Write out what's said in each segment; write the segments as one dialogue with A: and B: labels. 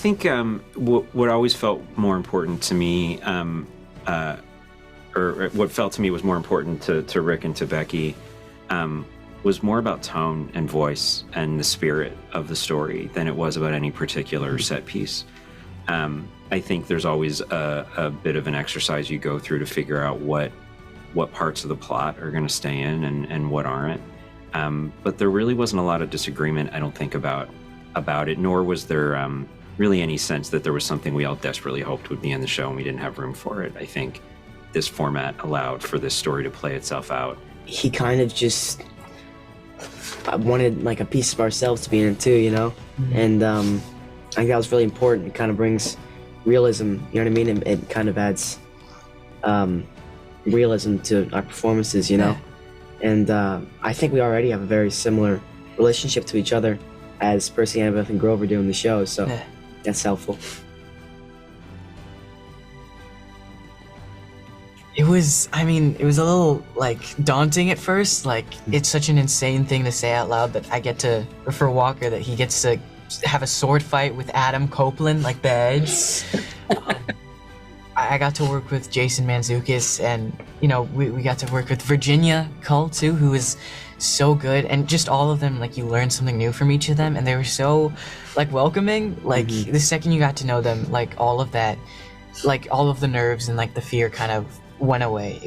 A: think what always felt more important to me, or what felt to me was more important to Rick and to Becky, was more about tone and voice and the spirit of the story than it was about any particular set piece. I think there's always a bit of an exercise you go through to figure out what parts of the plot are going to stay in and what aren't. But there really wasn't a lot of disagreement, I don't think, about it, nor was there really any sense that there was something we all desperately hoped would be in the show and we didn't have room for it. I think this format allowed for this story to play itself out.
B: He kind of just wanted like a piece of ourselves to be in it too, you know? Mm-hmm. And I think that was really important. It kind of brings realism, you know what I mean? It kind of adds realism to our performances, you know? Yeah. And I think we already have a very similar relationship to each other as Percy, Annabeth, and Grover do in the show, so yeah. That's helpful.
C: It was a little, like, daunting at first. Like, it's such an insane thing to say out loud that I get to, or for Walker, that he gets to have a sword fight with Adam Copeland, like the Edge. I got to work with Jason Mantzoukas, and, you know, we got to work with Virginia Cull, too, who is so good. And just all of them, like, you learn something new from each of them, and they were so, like, welcoming. Like, the second you got to know them, like, all of that, like, all of the nerves and, like, the fear kind of went away.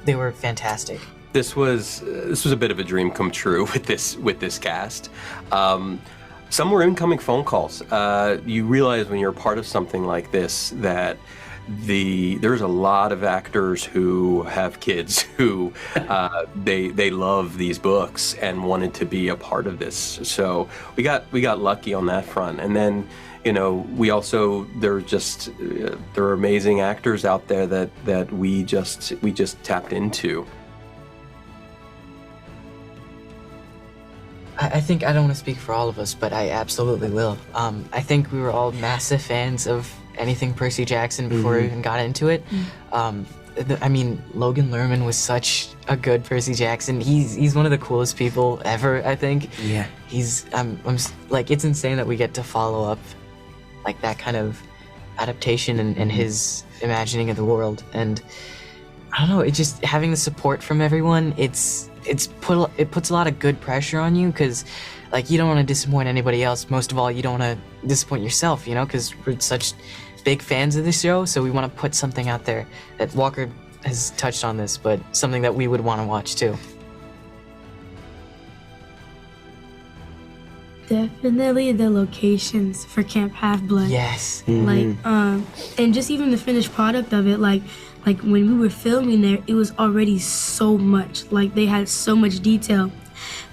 C: They were fantastic.
D: This was a bit of a dream come true with this cast. Some were incoming phone calls. You realize when you're a part of something like this that there's a lot of actors who have kids who they love these books and wanted to be a part of this. So we got lucky on that front. And then, you know, there are amazing actors out there that we just tapped into.
C: I think, I don't want to speak for all of us, but I absolutely will. I think we were all massive fans of anything Percy Jackson before we even got into it. I mean, Logan Lerman was such a good Percy Jackson. He's one of the coolest people ever, I think.
B: Yeah.
C: I'm like, it's insane that we get to follow up like that kind of adaptation and his imagining of the world. And I don't know, it just having the support from everyone, it puts a lot of good pressure on you, because like, you don't want to disappoint anybody else. Most of all, you don't want to disappoint yourself, you know, because we're such big fans of the show, so we want to put something out there that Walker has touched on this, but something that we would want to watch too.
E: Definitely the locations for Camp Half-Blood.
C: Yes.
E: Like, and just even the finished product of it, like when we were filming there, it was already so much. Like, they had so much detail.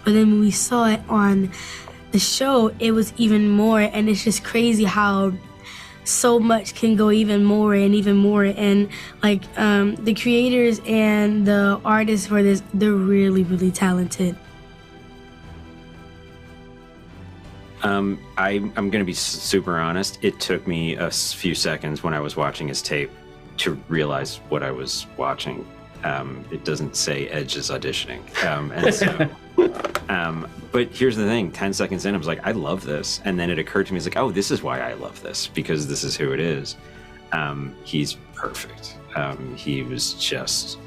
E: But then when we saw it on the show, it was even more, and it's just crazy how so much can go even more and even more. And like, the creators and the artists for this, they're really, really talented.
A: I'm going to be super honest. It took me a few seconds when I was watching his tape to realize what I was watching. It doesn't say Edge is auditioning. And so, but here's the thing, 10 seconds in, I was like, I love this. And then it occurred to me, it's like, oh, this is why I love this, because this is who it is. He's perfect. He was just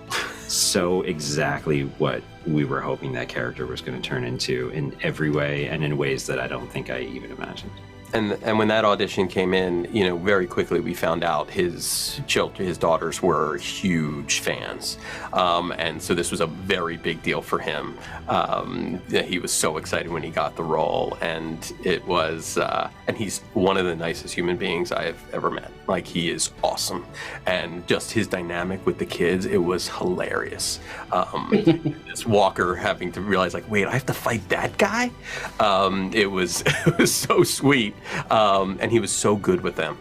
A: so exactly what we were hoping that character was going to turn into in every way, and in ways that I don't think I even imagined.
D: And when that audition came in, you know, very quickly we found out his daughters were huge fans, and so this was a very big deal for him. He was so excited when he got the role, and it was, and he's one of the nicest human beings I have ever met. Like, he is awesome, and just his dynamic with the kids, it was hilarious. This Walker having to realize, like, wait, I have to fight that guy? It was so sweet. And he was so good with them.